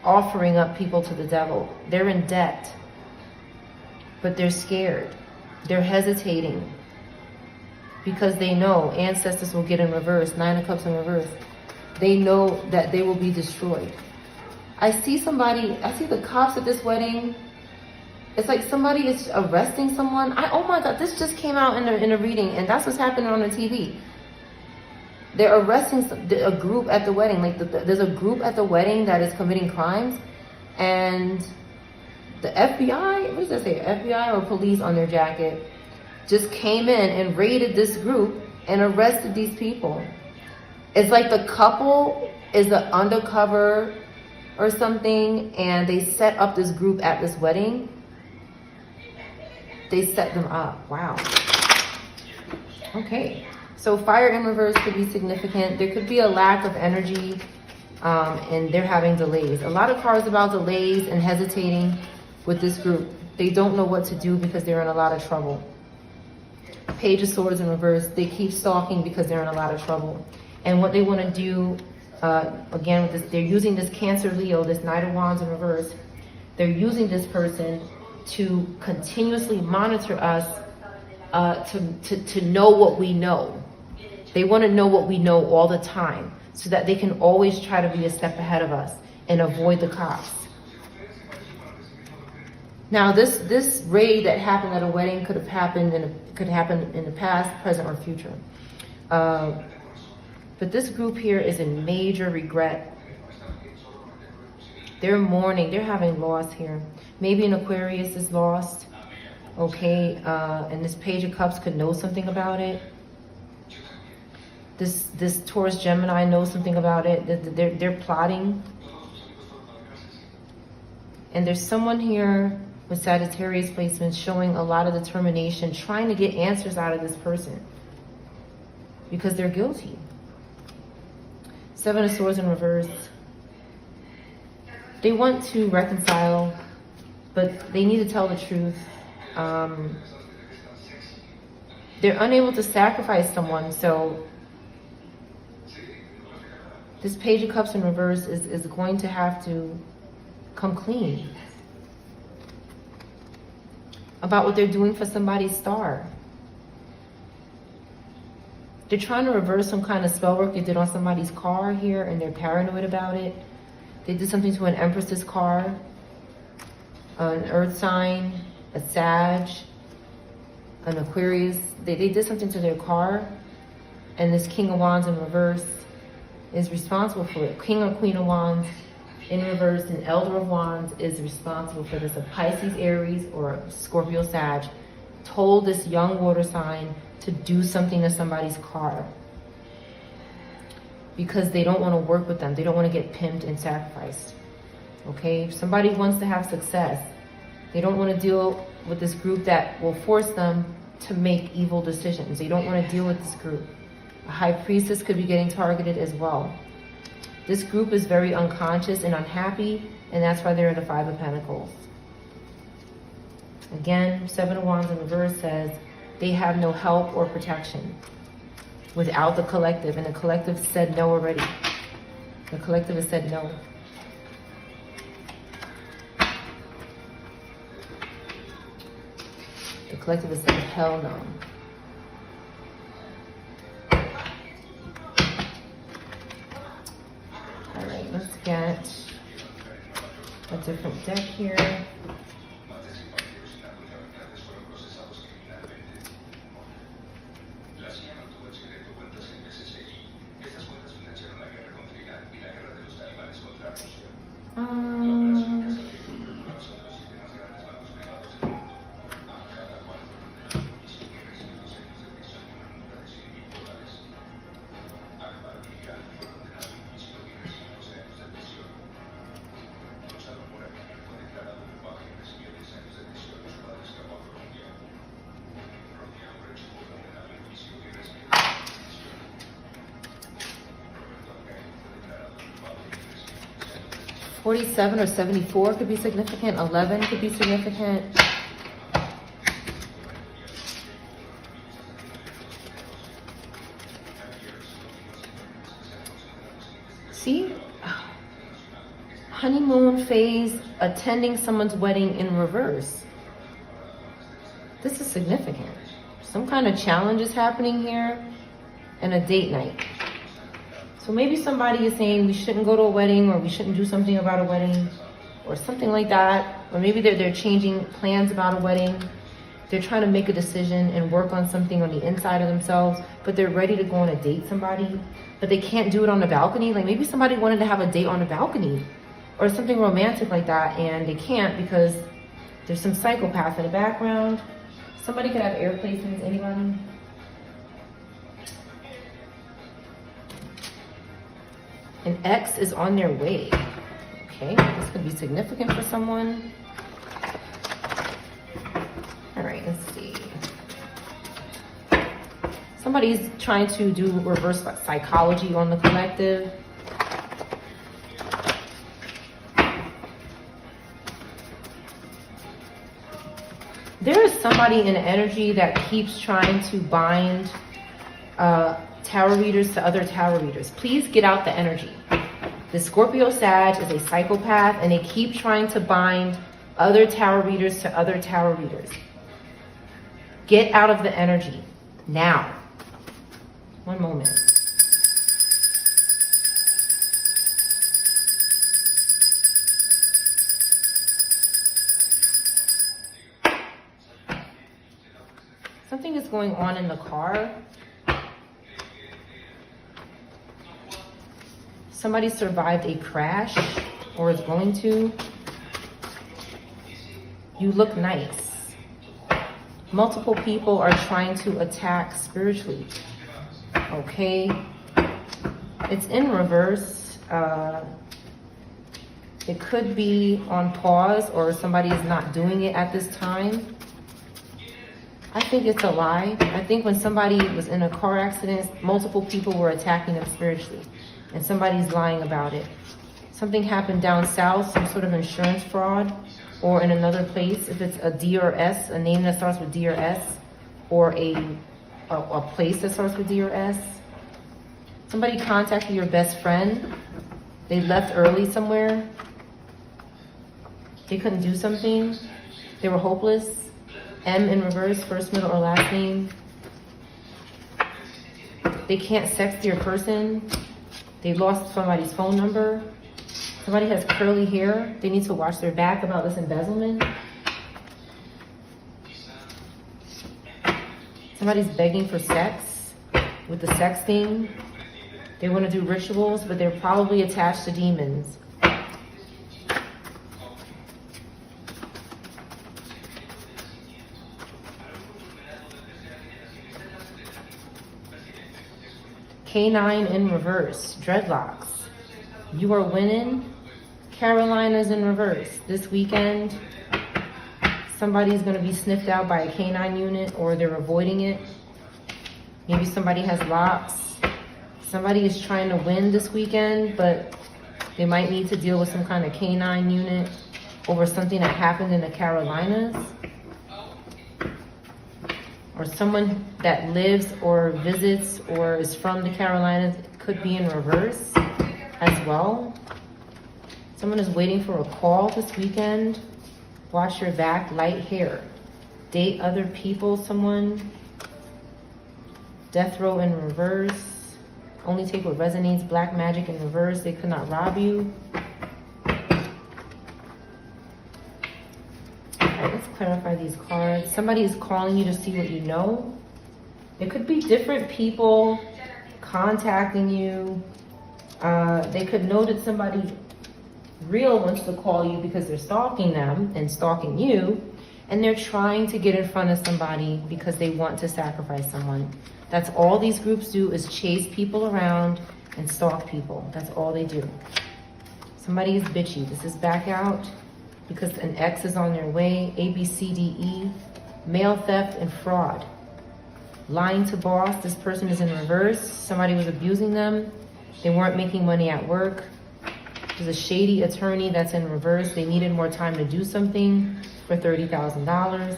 offering up people to the devil. They're in debt, but they're scared. They're hesitating because they know ancestors will get in reverse, Nine of Cups in reverse. They know that they will be destroyed. I see the cops at this wedding. It's like somebody is arresting someone. Oh my God, this just came out in a reading, and that's what's happening on the TV. They're arresting a group at the wedding. Like there's a group at the wedding that is committing crimes, and the FBI, what does that say? FBI or police on their jacket just came in and raided this group and arrested these people. It's like the couple is the undercover or something, and they set up this group at this wedding. They set them up. Wow. Okay. So fire in reverse could be significant. There could be a lack of energy, and they're having delays. A lot of cards about delays and hesitating with this group. They don't know what to do because they're in a lot of trouble. Page of Swords in reverse. They keep stalking because they're in a lot of trouble. And what they want to do, again, with this, they're using this Cancer Leo, this Knight of Wands in reverse. They're using this person to continuously monitor us, to know what we know. They want to know what we know all the time so that they can always try to be a step ahead of us and avoid the cops. Now, this raid that happened at a wedding could happen in the past, present, or future. But this group here is in major regret. They're mourning. They're having loss here. Maybe an Aquarius is lost. Okay, and this Page of Cups could know something about it. This Taurus Gemini knows something about it. They're plotting. And there's someone here with Sagittarius placements showing a lot of determination, trying to get answers out of this person because they're guilty. Seven of Swords in reverse. They want to reconcile, but they need to tell the truth. They're unable to sacrifice someone, so this Page of Cups in reverse is going to have to come clean about what they're doing for somebody's star. They're trying to reverse some kind of spell work they did on somebody's car here, and they're paranoid about it. They did something to an Empress's car, an Earth sign, a Sag, an Aquarius. They did something to their car, and this King of Wands in reverse is responsible for it. King or Queen of Wands in reverse, and Elder of Wands is responsible for this. A Pisces, Aries, or Scorpio, Sag told this young water sign to do something to somebody's car because they don't want to work with them. They don't want to get pimped and sacrificed. Okay? If somebody wants to have success, they don't want to deal with this group that will force them to make evil decisions. They don't want to deal with this group. A High Priestess could be getting targeted as well. This group is very unconscious and unhappy, and that's why they're in the Five of Pentacles. Again, Seven of Wands in reverse says they have no help or protection without the collective, and the collective said no already. The collective has said no. The collective has said hell no. different deck here. Um, 47 or 74 could be significant. 11 could be significant. See? Honeymoon phase, attending someone's wedding in reverse. This is significant. Some kind of challenge is happening here, and a date night. So maybe somebody is saying we shouldn't go to a wedding, or we shouldn't do something about a wedding, or something like that. Or maybe they're changing plans about a wedding. They're trying to make a decision and work on something on the inside of themselves, but they're ready to go on a date somebody, but they can't do it on the balcony. Like maybe somebody wanted to have a date on the balcony or something romantic like that, and they can't because there's some psychopath in the background. Somebody could have air placements, anybody? An ex is on their way. Okay, this could be significant for someone. All right, let's see. Somebody's trying to do reverse psychology on the collective. There is somebody in energy that keeps trying to bind tarot readers to other tarot readers. Please get out the energy. The Scorpio Sag is a psychopath, and they keep trying to bind other tarot readers to other tarot readers. Get out of the energy now. One moment. Something is going on in the car. Somebody survived a crash or is going to. You look nice. Multiple people are trying to attack spiritually. Okay. It's in reverse. It could be on pause, or somebody is not doing it at this time. I think it's a lie. I think when somebody was in a car accident, multiple people were attacking them spiritually, and somebody's lying about it. Something happened down south, some sort of insurance fraud, or in another place. If it's a D or S, a name that starts with D or S, or a place that starts with D or S. Somebody contacted your best friend. They left early somewhere. They couldn't do something. They were hopeless. M in reverse, first, middle, or last name. They can't sext your person. They lost somebody's phone number. Somebody has curly hair. They need to watch their back about this embezzlement. Somebody's begging for sex with the sexting. They want to do rituals, but they're probably attached to demons. K9 in reverse, dreadlocks. You are winning. Carolina's in reverse. This weekend, somebody's going to be sniffed out by a K9 unit, or they're avoiding it. Maybe somebody has locks. Somebody is trying to win this weekend, but they might need to deal with some kind of K9 unit over something that happened in the Carolinas. Or someone that lives or visits or is from the Carolinas could be in reverse as well. Someone is waiting for a call this weekend. Wash your back, light hair. Date other people, someone. Death row in reverse. Only take what resonates, black magic in reverse. They could not rob you. clarify these cards. Somebody is calling you to see what you know. It could be different people contacting you. They could know that somebody real wants to call you because they're stalking them and stalking you. And they're trying to get in front of somebody because they want to sacrifice someone. That's all these groups do, is chase people around and stalk people. That's all they do. Somebody is bitchy. This is back out because an ex is on their way. A, B, C, D, E. Mail theft and fraud. Lying to boss. This person is in reverse. Somebody was abusing them. They weren't making money at work. There's a shady attorney that's in reverse. They needed more time to do something for $30,000.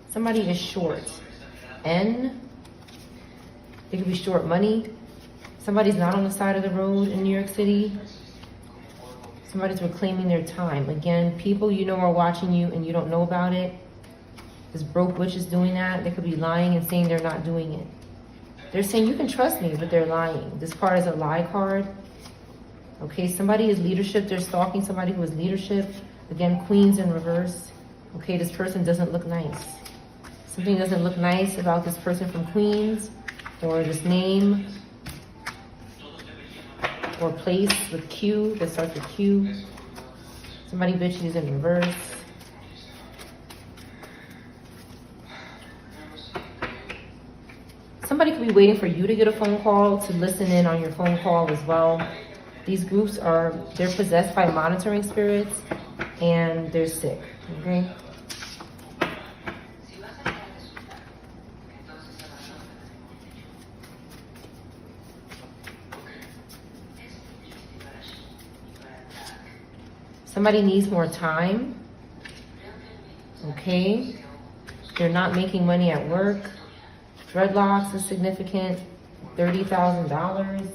Somebody is short. N. They could be short money. Somebody's not on the side of the road in New York City. Somebody's reclaiming their time. Again, people you know are watching you and you don't know about it. This broke witch is doing that. They could be lying and saying they're not doing it. They're saying you can trust me, but they're lying. This card is a lie card. Okay, somebody is leadership. They're stalking somebody who is leadership. Again, queens in reverse. Okay, this person doesn't look nice. Something doesn't look nice about this person from Queens, or this name, or place with Q, that starts with Q. Somebody bitchy is in reverse. Somebody could be waiting for you to get a phone call to listen in on your phone call as well. These groups they're possessed by monitoring spirits and they're sick, okay? Somebody needs more time, okay? They're not making money at work. Dreadlocks is significant, $30,000.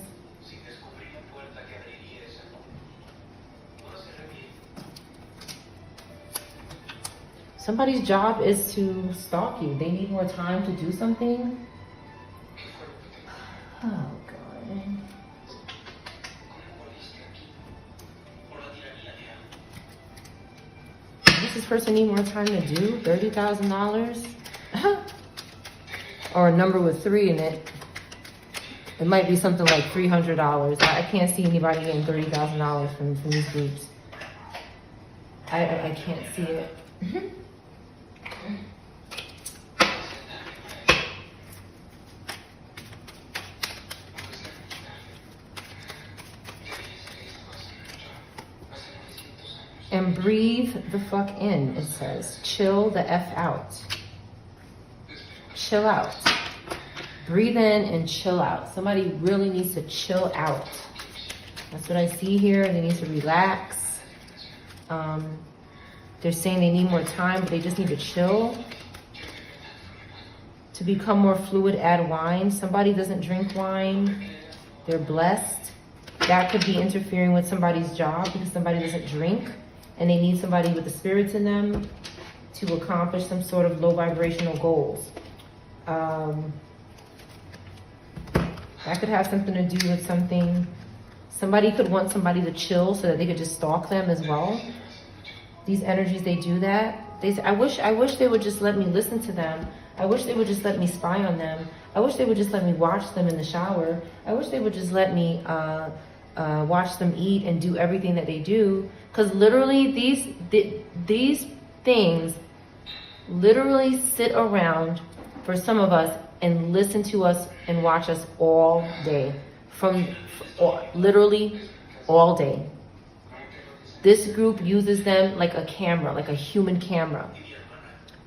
Somebody's job is to stalk you. They need more time to do something. Oh, God. Does this person need more time to do? $30,000? Or a number with 3 in it. It might be something like $300. I can't see anybody getting $30,000 from these groups. I can't see it. And breathe the fuck in, it says. Chill the F out. Chill out. Breathe in and chill out. Somebody really needs to chill out. That's what I see here. They need to relax. They're saying they need more time, but they just need to chill. To become more fluid, add wine. Somebody doesn't drink wine. They're blessed. That could be interfering with somebody's job because somebody doesn't drink and they need somebody with the spirits in them to accomplish some sort of low vibrational goals. That could have something to do with something. Somebody could want somebody to chill so that they could just stalk them as well. These energies, they do that. They say, I wish they would just let me listen to them. I wish they would just let me spy on them. I wish they would just let me watch them in the shower. I wish they would just let me watch them eat and do everything that they do. Because literally these things literally sit around for some of us and listen to us and watch us all day. Literally all day. This group uses them like a camera, like a human camera.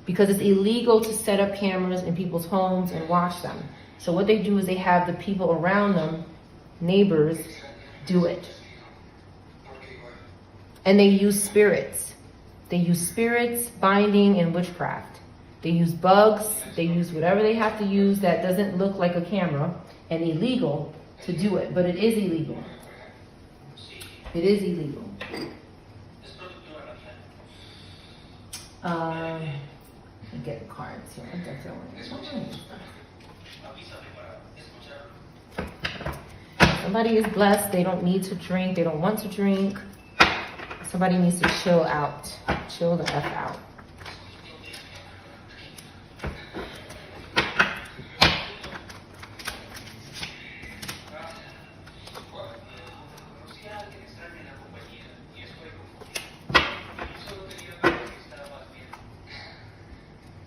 Because it's illegal to set up cameras in people's homes and watch them. So what they do is they have the people around them, neighbors, do it. And they use spirits. They use spirits, binding, and witchcraft. They use bugs. They use whatever they have to use that doesn't look like a camera and illegal to do it. But it is illegal. It is illegal. Let me get the cards here. Somebody is blessed. They don't need to drink. They don't want to drink. Somebody needs to chill out. Chill the F out.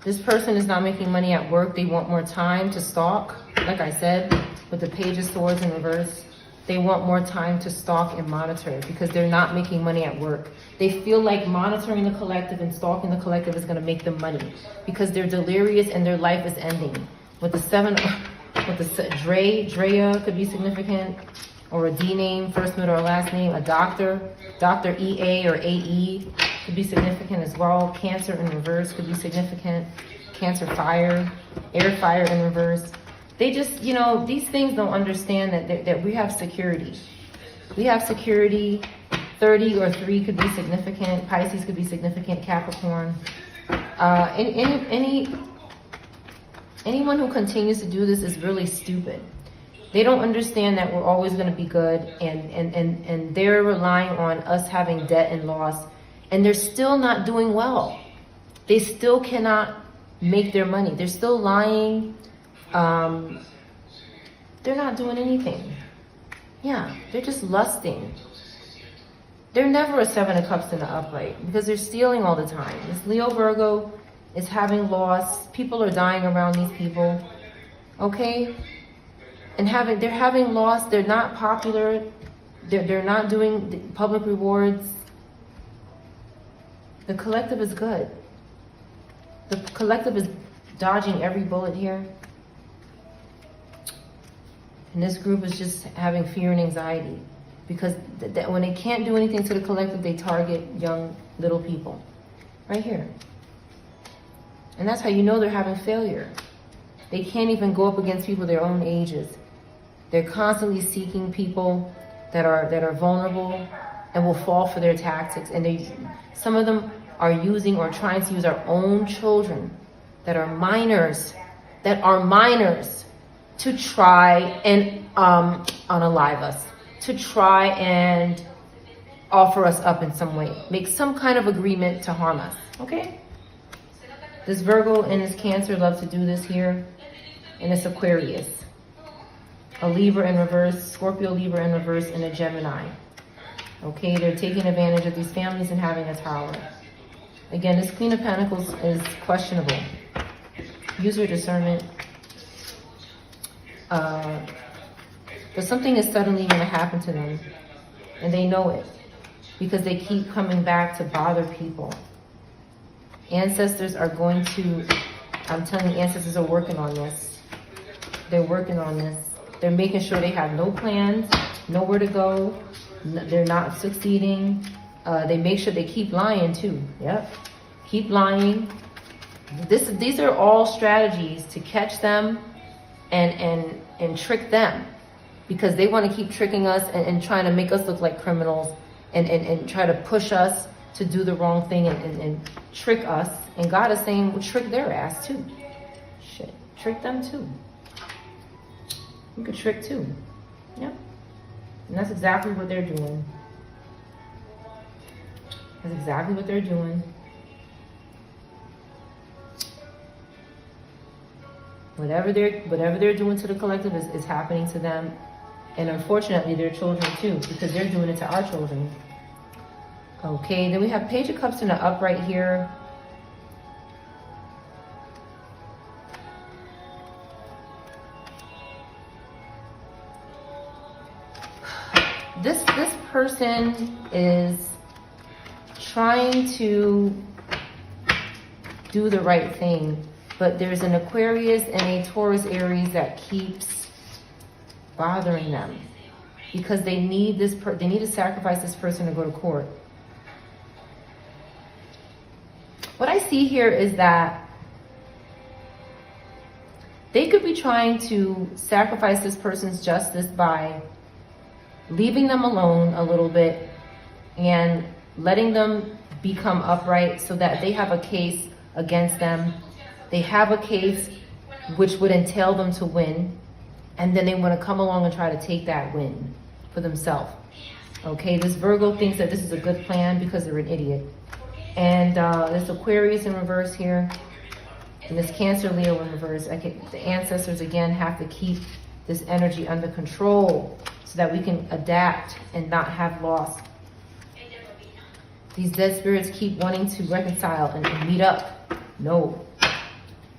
This person is not making money at work. They want more time to stalk. Like I said, with the Page of Swords in reverse, they want more time to stalk and monitor because they're not making money at work. They feel like monitoring the collective and stalking the collective is going to make them money because they're delirious and their life is ending. With the Drea could be significant, or a D name, first, middle, or last name. A doctor, Dr. EA or AE could be significant as well. Cancer in reverse could be significant. Cancer fire, air fire in reverse. They just, you know, these things don't understand that we have security. We have security. 30 or 3 could be significant. Pisces could be significant. Capricorn. Anyone who continues to do this is really stupid. They don't understand that we're always going to be good, and they're relying on us having debt and loss, and they're still not doing well. They still cannot make their money. They're still lying. They're not doing anything. Yeah, they're just lusting. They're never a 7 of Cups in the upright because they're stealing all the time. This Leo Virgo is having loss. People are dying around these people. Okay? And they're having loss. They're not popular. They're not doing public rewards. The collective is good. The collective is dodging every bullet here. And this group is just having fear and anxiety because when they can't do anything to the collective, they target young little people. Right here. And that's how you know they're having failure. They can't even go up against people their own ages. They're constantly seeking people that are vulnerable and will fall for their tactics. And some of them are using or trying to use our own children that are minors, to try and unalive us, to try and offer us up in some way, make some kind of agreement to harm us, okay? This Virgo and this Cancer love to do this here, and it's Aquarius. A Libra in reverse, Scorpio, Libra in reverse, and a Gemini. Okay, they're taking advantage of these families and having a tower. Again, this Queen of Pentacles is questionable. Use your discernment. But something is suddenly going to happen to them, and they know it because they keep coming back to bother people. Ancestors are going to, I'm telling you, ancestors are working on this. They're working on this. They're making sure they have no plans, nowhere to go. They're not succeeding. They make sure they keep lying too. Yep, keep lying. These are all strategies to catch them and trick them, because they want to keep tricking us and trying to make us look like criminals and try to push us to do the wrong thing and trick us. And God is saying, well, trick their ass too. Shit, trick them too. You could trick too. Yeah. And that's exactly what they're doing. That's exactly what they're doing. Whatever they're doing to the collective is happening to them. And unfortunately, their children too, because they're doing it to our children. Okay, then we have Page of Cups in the upright here. This person is trying to do the right thing, but there's an Aquarius and a Taurus Aries that keeps bothering them because they need they need to sacrifice this person to go to court. What I see here is that they could be trying to sacrifice this person's justice by leaving them alone a little bit and letting them become upright so that they have a case against them. They have a case which would entail them to win, and then they want to come along and try to take that win for themselves. Okay, this Virgo thinks that this is a good plan because they're an idiot. And this Aquarius in reverse here, and this Cancer, Leo in reverse. The ancestors, again, have to keep this energy under control so that we can adapt and not have loss. These dead spirits keep wanting to reconcile and meet up. No.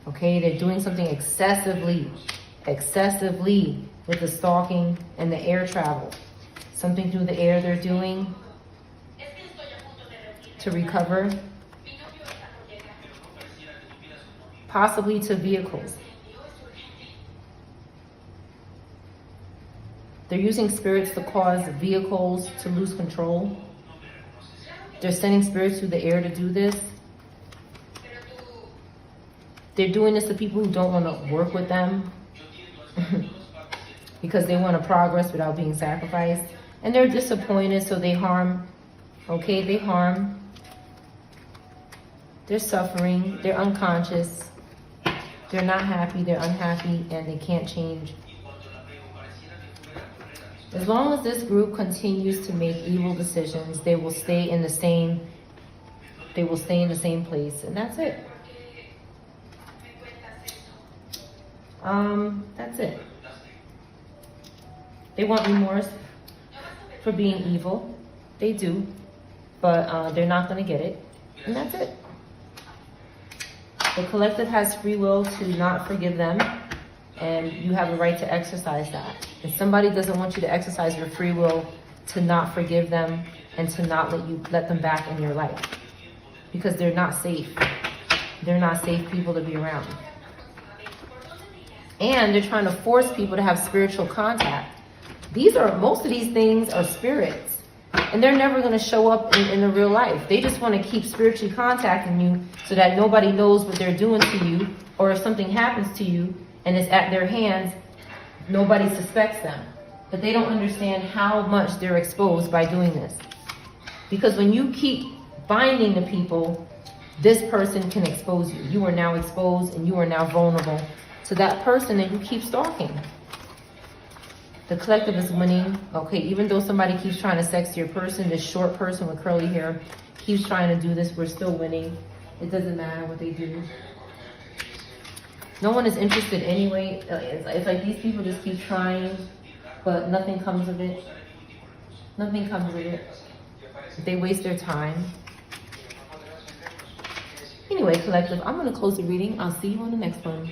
Okay, they're doing something excessively with the stalking and the air travel. Something through the air they're doing to recover. Possibly to vehicles. They're using spirits to cause vehicles to lose control. They're sending spirits through the air to do this. They're doing this to people who don't want to work with them because they want to progress without being sacrificed. And they're disappointed, so they harm. Okay, they harm. They're suffering. They're unconscious. They're not happy. They're unhappy, and they can't change. As long as this group continues to make evil decisions, they will stay in the same place, and that's it. That's it. They want remorse for being evil. They do, but they're not going to get it, and that's it. The collective has free will to not forgive them, and you have a right to exercise that. If somebody doesn't want you to exercise your free will to not forgive them and to not let them back in your life, because they're not safe. They're not safe people to be around. And they're trying to force people to have spiritual contact. Most of these things are spirits, and they're never going to show up in the real life. They just want to keep spiritually contacting you so that nobody knows what they're doing to you, or if something happens to you and it's at their hands, nobody suspects them. But they don't understand how much they're exposed by doing this. Because when you keep binding the people, this person can expose you. You are now exposed, and you are now vulnerable to that person that you keep stalking. The collective is winning. Okay, even though somebody keeps trying to sex your person, this short person with curly hair keeps trying to do this, we're still winning. It doesn't matter what they do. No one is interested anyway. It's like these people just keep trying, but nothing comes of it. Nothing comes of it. They waste their time. Anyway, collective, I'm going to close the reading. I'll see you on the next one.